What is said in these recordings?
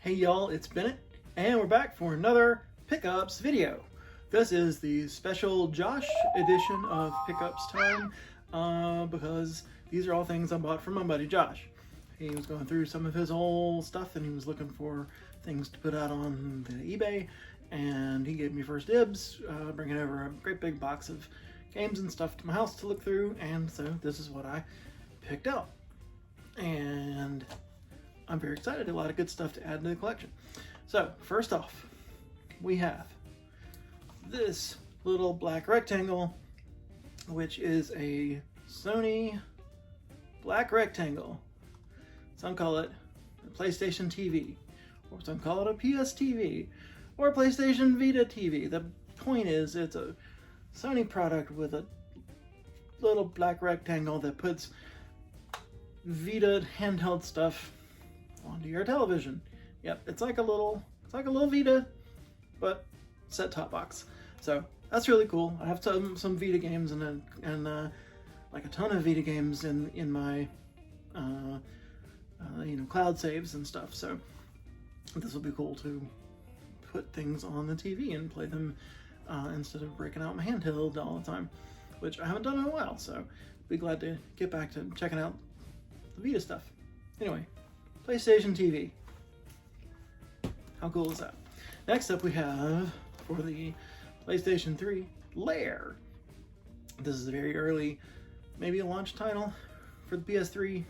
Hey y'all, it's Bennett, and we're back for another Pickups video. This is the special Josh edition of Pickups time, because these are all things I bought from my buddy Josh. He was going through some of his old stuff and he was looking for things to put out on the eBay, and he gave me first dibs, bringing over a great big box of games and stuff to my house to look through, and so this is what I picked out. And I'm very excited. A lot of good stuff to add to the collection. So first off, we have this little black rectangle, which is a Sony black rectangle. Some call it a PlayStation TV, or some call it a PSTV, or a PlayStation Vita TV. The point is, it's a Sony product with a little black rectangle that puts Vita handheld stuff onto your television. Yep, it's like a little Vita, but set-top box. So that's really cool. I have some Vita games and like a ton of Vita games in my cloud saves and stuff. So this will be cool to put things on the TV and play them instead of breaking out my handheld all the time, which I haven't done in a while. So be glad to get back to checking out the Vita stuff. Anyway, PlayStation TV. How cool is that? Next up we have, for the PlayStation 3, Lair. This is a very early, maybe a launch title for the PS3.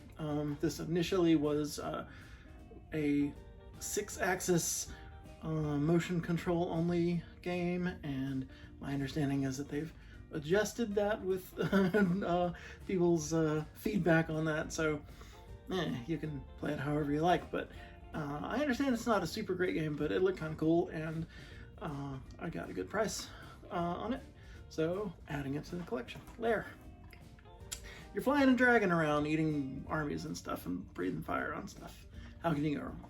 This initially was a 6-axis motion control only game, and my understanding is that they've adjusted that with people's feedback on that, so you can play it however you like. But I understand it's not a super great game, but it looked kind of cool, and I got a good price on it, so adding it to the collection. Lair. You're flying a dragon around, eating armies and stuff, and breathing fire on stuff. How can you go wrong?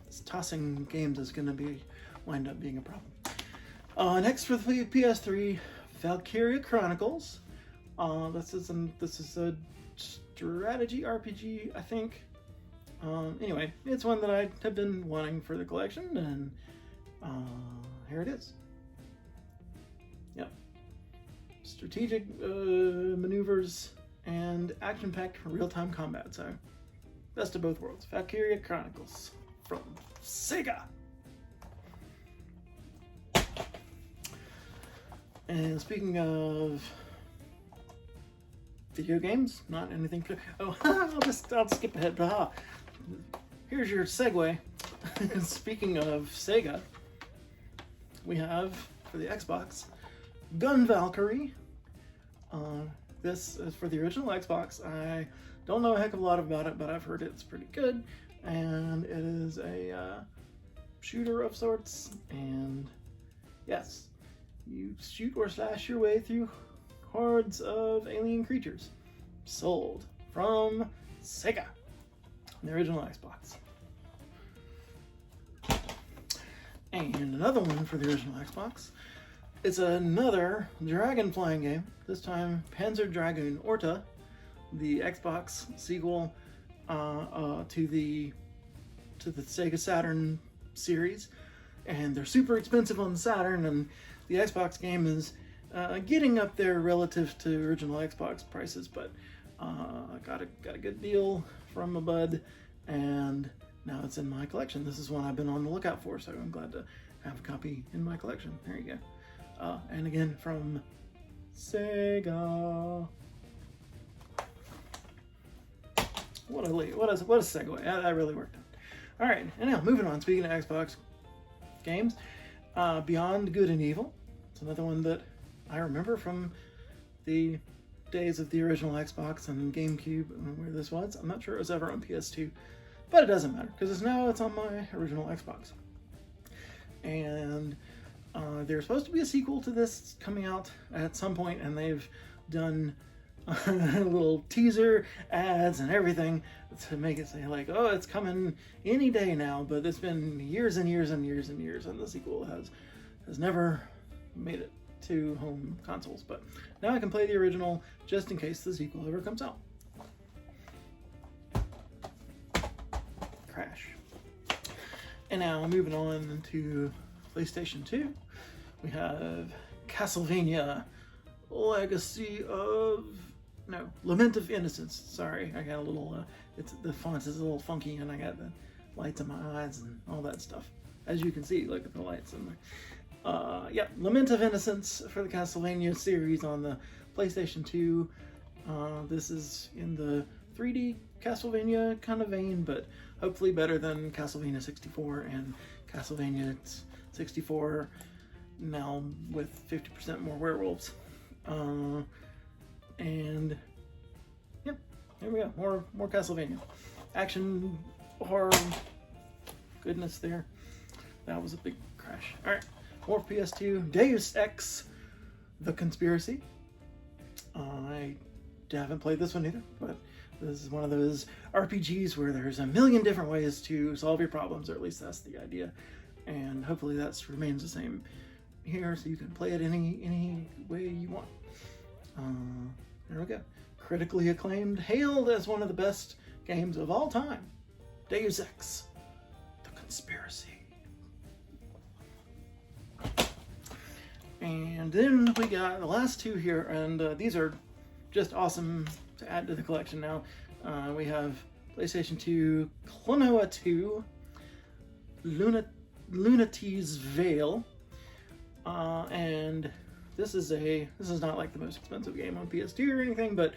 This tossing games is going to wind up being a problem. Next for the PS3, Valkyria Chronicles. This is a strategy RPG, I think. Anyway, it's one that I have been wanting for the collection, and here it is. Yep. Strategic maneuvers and action-packed real-time combat, so best of both worlds. Valkyria Chronicles from Sega. And speaking of video games, not anything. Oh, I'll skip ahead. Here's your segue. Speaking of Sega, we have for the Xbox Gun Valkyrie. This is for the original Xbox. I don't know a heck of a lot about it, but I've heard it's pretty good, and it is a shooter of sorts. And yes, you shoot or slash your way through hordes of alien creatures. Sold from Sega, the original Xbox. And another one for the original Xbox. It's another dragon flying game. This time Panzer Dragoon Orta, the Xbox sequel to the Sega Saturn series. And they're super expensive on the Saturn, and the Xbox game is getting up there relative to original Xbox prices, but I got a good deal from a bud, and now it's in my collection. This is one I've been on the lookout for, so I'm glad to have a copy in my collection. There you go. And again, from Sega. What a segue. I really worked on. All right, and now moving on. Speaking of Xbox games, Beyond Good and Evil. It's another one that I remember from the days of the original Xbox and GameCube, where this was. I'm not sure it was ever on PS2, but it doesn't matter because it's on my original Xbox. And there's supposed to be a sequel to this coming out at some point, and they've done little teaser ads and everything to make it say like, oh, it's coming any day now, but it's been years and years and years and years, and the sequel has never made it to home consoles. But now I can play the original just in case the sequel ever comes out. And now moving on to PlayStation 2, we have Castlevania Legacy of... No, Lament of Innocence. Sorry, I got a little... the font is a little funky and I got the lights in my eyes and all that stuff. As you can see, look at the lights in there. Yeah, Lament of Innocence for the Castlevania series on the PlayStation 2. This is in the 3D Castlevania kind of vein, but hopefully better than Castlevania 64 and Castlevania 64 now with 50% more werewolves. And yeah, there we go. More Castlevania. Action, horror, goodness there. That was a big crash. Alright, more PS2. Deus Ex The Conspiracy. I haven't played this one either, but this is one of those RPGs where there's a million different ways to solve your problems, or at least that's the idea. And hopefully that remains the same here, so you can play it any way you want. There we go. Critically acclaimed, hailed as one of the best games of all time. Deus Ex The Conspiracy. And then we got the last two here, and these are just awesome to add to the collection now. We have PlayStation 2 Clonowa II, Lunati's Veil, and this is not like the most expensive game on PS2 or anything, but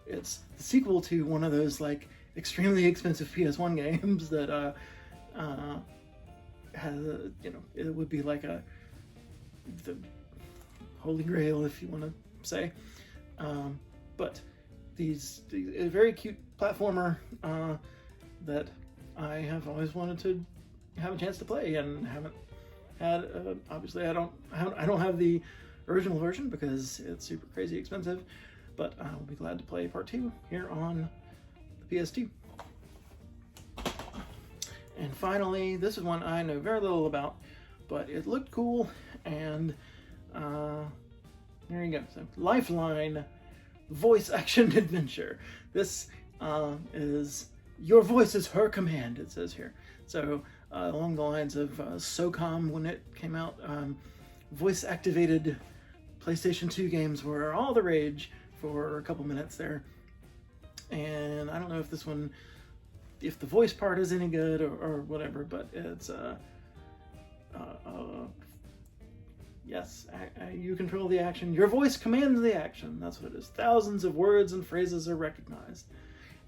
it's the sequel to one of those like extremely expensive PS1 games that has, it would be like the holy grail, if you want to say. But a very cute platformer that I have always wanted to have a chance to play and haven't had. Obviously, I don't have the original version because it's super crazy expensive, but I'll be glad to play part 2 here on the PS2. And finally, this is one I know very little about, but it looked cool, and there you go. So, Lifeline voice action adventure. This is your voice is her command, it says here. So along the lines of SOCOM when it came out, voice activated PlayStation 2 games were all the rage for a couple minutes there. And I don't know if this one, if the voice part is any good or whatever, but it's yes, you control the action. Your voice commands the action. That's what it is. Thousands of words and phrases are recognized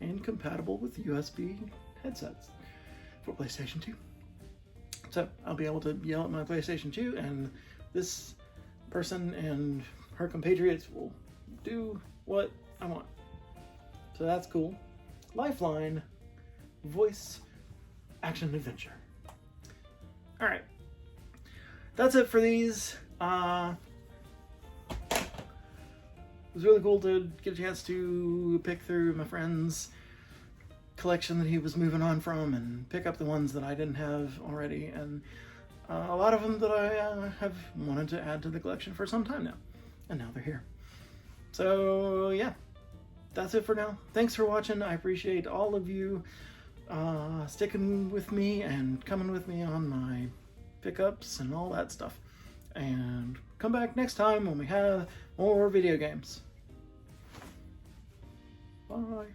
and compatible with USB headsets for PlayStation 2. So I'll be able to yell at my PlayStation 2, and this person and her compatriots will do what I want. So that's cool. Lifeline voice action adventure. All right. That's it for these. It was really cool to get a chance to pick through my friend's collection that he was moving on from and pick up the ones that I didn't have already, and a lot of them that I have wanted to add to the collection for some time now, and now they're here. So yeah, that's it for now. Thanks for watching. I appreciate all of you sticking with me and coming with me on my pickups and all that stuff. And come back next time when we have more video games. Bye.